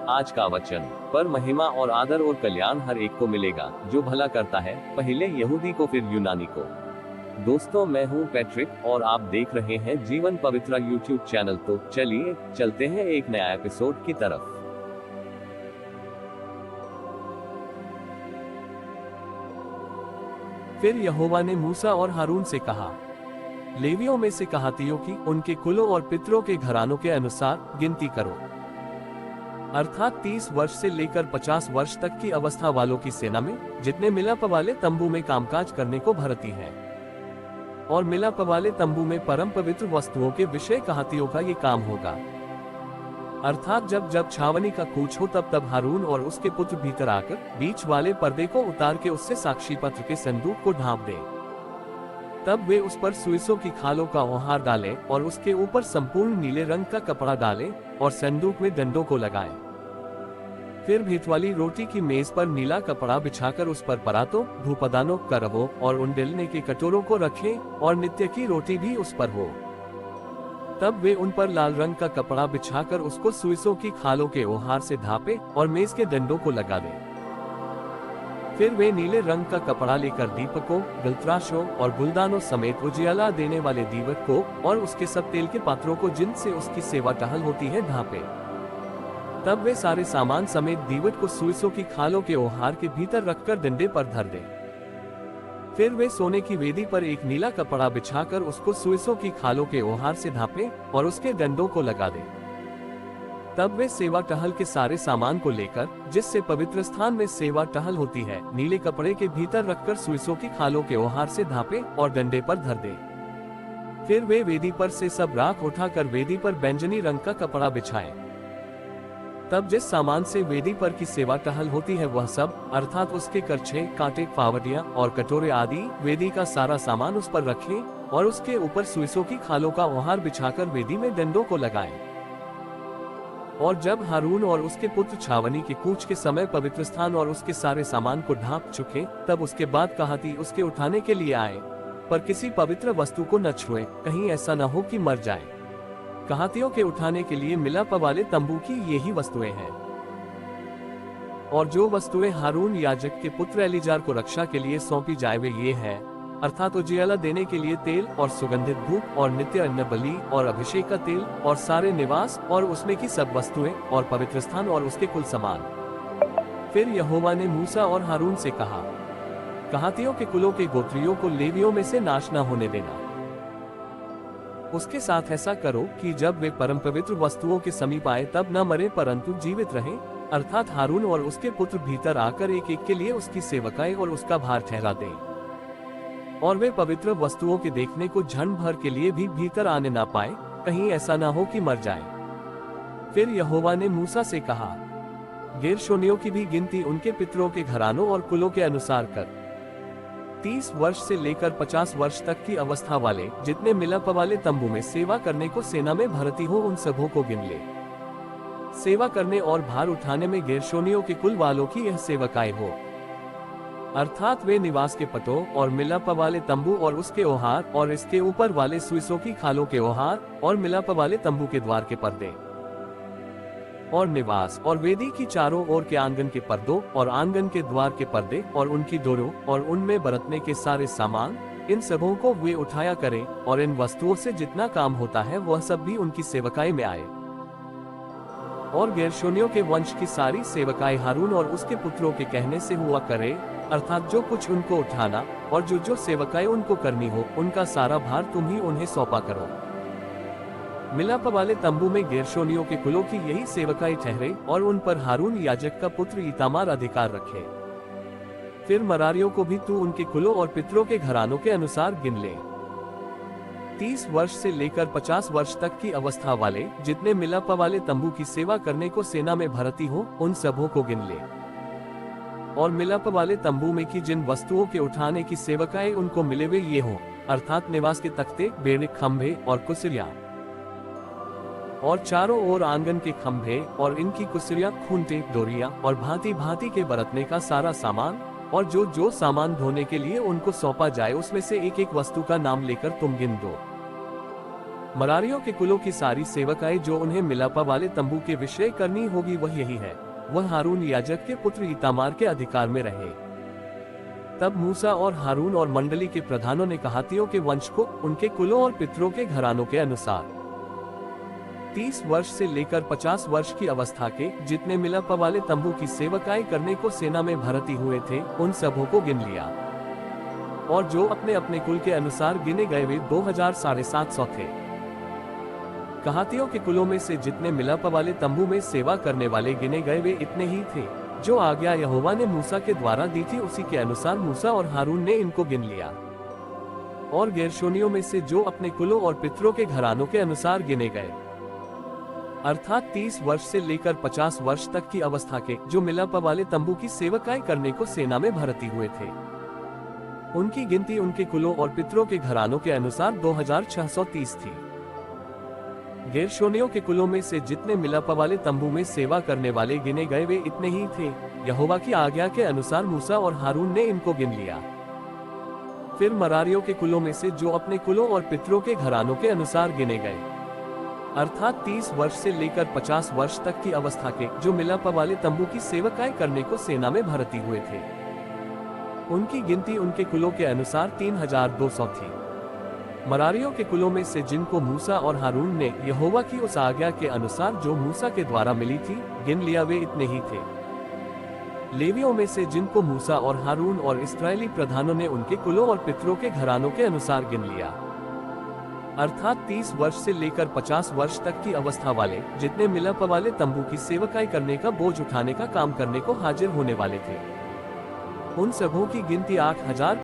आज का वचन, पर महिमा और आदर और कल्याण हर एक को मिलेगा जो भला करता है, पहले यहूदी को फिर यूनानी को। दोस्तों, मैं हूं पैट्रिक और आप देख रहे हैं जीवन पवित्रा यूट्यूब चैनल। तो चलिए चलते हैं एक नया एपिसोड की तरफ। फिर यहोवा ने मूसा और हारून से कहा, लेवियों में से कहातियों की उनके कुलों और पितरों के घरानों के अनुसार गिनती करो, अर्थात 30 वर्ष से लेकर 50 वर्ष तक की अवस्था वालों की सेना में जितने मिलाप वाले तंबू में कामकाज करने को भर्ती हैं। और मिलाप वाले तंबू में परम पवित्र वस्तुओं के विषय कहातियों का ये काम होगा। अर्थात जब जब छावनी का कूच हो तब तब हारून और उसके पुत्र भीतर आकर बीच वाले पर्दे को उतार के उससे साक्षी पत्र के संदूक को ढांप दें। तब वे उस पर सुइसों की खालों का ओहार डालें और उसके ऊपर संपूर्ण नीले रंग का कपड़ा डालें और संदूक में डंडों को लगाएं। फिर भीत वाली रोटी की मेज पर नीला कपड़ा बिछाकर उस पर परातों, धूपदानों, करवों और उंडेलने के कटोरों को रखें और नित्य की रोटी भी उस पर हो। तब वे उन पर लाल रंग का कपड़ा बिछाकर उसको सुइसों की खालों के ओहार से ढांपें और मेज के डंडों को लगा दें। फिर वे नीले रंग का कपड़ा लेकर दीपकों, गलतराशों और गुलदानों समेत उजियाला देने वाले दीवट को और उसके सब तेल के पात्रों को जिनसे उसकी सेवा टहल होती है ढांपें। तब वे सारे सामान समेत दीवट को सुइसों की खालों के ओहार के भीतर रखकर डंडे पर धर दें। फिर वे सोने की वेदी पर एक नीला कपड़ा बिछाकर उसको सुइसों की खालों के ओहार से ढांपें और उसके डंडों को लगा दें। तब वे सेवा टहल के सारे सामान को लेकर, जिससे पवित्र स्थान में सेवा टहल होती है, नीले कपड़े के भीतर रखकर सुइसों की खालों के ओहार से ढांपें और डंडे पर धर दें। फिर वे वेदी पर से सब राख उठाकर वेदी पर बैंजनी रंग का कपड़ा बिछाएं। तब जिस सामान से वेदी पर की सेवा टहल होती है वह सब, अर्थात उसके करछे, कांटे, फावटियां और कटोरे आदि वेदी का सारा सामान उस पर रखें और उसके ऊपर सुइसों की खालों का ओहार बिछाकर वेदी में डंडों को लगाएं। और जब हारून और उसके पुत्र छावनी के कूच के समय पवित्र स्थान और उसके सारे सामान को ढांप चुके, तब उसके बाद कहाती उसके उठाने के लिए आए, पर किसी पवित्र वस्तु को न छुए, कहीं ऐसा न हो कि मर जाए। कहातियों के उठाने के लिए मिलाप वाले तंबू की यही वस्तुएं हैं। और जो वस्तुएं हारून याजक के पुत्र एलीजार को रक्षा के लिए सौंपी जाए वे ये हैं, अर्थात उजियाला देने के लिए तेल और सुगंधित धूप और नित्य अन्न बलि और अभिषेक का तेल और सारे निवास और उसमें की सब वस्तुएं और पवित्र स्थान और उसके कुल सामान। फिर यहोवा ने मूसा और हारून से कहा, कहातियों के कुलों के गोत्रियों को लेवियों में से नाश न होने देना। उसके साथ ऐसा करो कि जब वे परम पवित्र वस्तुओं के समीप आए तब न मरे परंतु जीवित रहें, अर्थात हारून और उसके पुत्र भीतर आकर एक एक के लिए उसकी सेवकाई और उसका भार ठहरा दें। और वे पवित्र वस्तुओं के देखने को क्षण भर के लिए भी भीतर आने ना पाए, कहीं ऐसा ना हो कि मर जाए। फिर यहोवा ने मूसा से कहा, गेर्शोनियों की भी गिनती उनके पितरों के घरानों और कुलों के अनुसार कर। 30 वर्ष से लेकर 50 वर्ष तक की अवस्था वाले जितने मिलाप वाले तंबू में सेवा करने को सेना में भर्ती हो उन सबों को गिन ले। सेवा करने और भार उठाने में गेर्शोनियों के कुल वालों की यह सेवकाई हो, अर्थात वे निवास के पटों और मिलाप वाले तंबू और उसके ओहार और इसके ऊपर वाले सुइसों की खालों के ओहार और मिलाप वाले तंबू के द्वार के पर्दे और निवास और वेदी की चारों ओर के आंगन के पर्दों और आंगन के द्वार के पर्दे और उनकी डोरों और उनमें बरतने के सारे सामान, इन सबों को वे उठाया करें और इन वस्तुओं से जितना काम होता है वह सब भी उनकी सेवकाई में आए। और गेर्शोनियों के वंश की सारी सेवकाई हारून और उसके पुत्रों के कहने से हुआ करे, अर्थात जो कुछ उनको उठाना और जो जो सेवकाई उनको करनी हो उनका सारा भार तुम ही उन्हें सौंपा करो। मिलाप वाले तंबू में गेर्शोनियों के कुलों की यही सेवकाई ठहरे और उन पर हारून याजक का पुत्र इतामार अधिकार रखे। फिर मरारियों को भी तू उनके कुलों और पितरों के घरानों के अनुसार गिन ले। 30 वर्ष से लेकर 50 वर्ष तक की अवस्था वाले जितने मिलाप वाले तंबू की सेवा करने को सेना में भर्ती हो उन सबों को गिन ले। और मिलाप वाले तंबू में की जिन वस्तुओं के उठाने की सेवकाएं उनको मिले वे ये हो, अर्थात निवास के तख्ते, बेड़े, खंभे और कुसिरियां और चारों ओर आंगन के खंभे और इनकी कुसिरियां, खूंटे, डोरियां और भांति भांति के बरतने का सारा सामान और जो जो सामान धोने के लिए उनको सौंपा जाए उसमें से एक एक वस्तु का नाम लेकर तुम गिन दो। मरारियों के कुलों की सारी सेवकाएं जो उन्हें मिलापा वाले तंबू के विषय करनी होगी वह यही है, वह हारून याजक के पुत्र इतामार के अधिकार में रहे। तब मूसा और हारून और मंडली के प्रधानों ने कहातियों के वंश को उनके कुलों और पितरों के घरानों के अनुसार 30 वर्ष से लेकर 50 वर्ष की अवस्था के जितने मिलापा वाले तंबू की सेवकाएं करने को सेना में भर्ती हुए थे उन सबों को गिन लिया, और जो अपने अपने कुल के अनुसार गिने गए वे 2750 थे। कहातियों के कुलों में से जितने मिलाप वाले तंबू में सेवा करने वाले गिने गए वे इतने ही थे, जो आज्ञा यहोवा ने मूसा के द्वारा दी थी उसी के अनुसार मूसा और हारून ने इनको गिन लिया। और गेर्शोनियों में से जो अपने कुलों और पितरों के घरानों के अनुसार गिने गए, अर्थात 30 वर्ष से लेकर 50 वर्ष तक की अवस्था के जो मिलाप वाले तंबू की सेवकाएं करने को सेना में भर्ती हुए थे, उनकी गिनती उनके कुलों और पितरों के घरानों के अनुसार 2630 थी। गेर्शोनियों के कुलों में से जितने मिलाप वाले तंबू में सेवा करने वाले गिने गए वे इतने ही थे, यहोवा की आज्ञा के अनुसार मूसा और हारून ने इनको गिन लिया। फिर मरारियों के कुलों में से जो अपने कुलों और पितरों के घरानों के अनुसार गिने गए, अर्थात 30 वर्ष से लेकर 50 वर्ष तक की अवस्था के जो मिलाप वाले तंबू की सेवकाएं करने को सेना में भर्ती हुए थे, उनकी गिनती उनके कुलों के अनुसार 3200 थी। मरारियों के कुलों में से जिनको मूसा और हारून ने यहोवा की उस आज्ञा के अनुसार जो मूसा के द्वारा मिली थी गिन लिया वे इतने ही थे। लेवियों में से जिनको मूसा और हारून और इस्राएली प्रधानों ने उनके कुलों और पितरों के घरानों के अनुसार गिन लिया, अर्थात 30 वर्ष से लेकर 50 वर्ष तक की अवस्था वाले जितने मिलाप वाले तंबू की सेवकाई करने का बोझ उठाने का काम करने को हाजिर होने वाले थे, उन सबों की गिनती 8000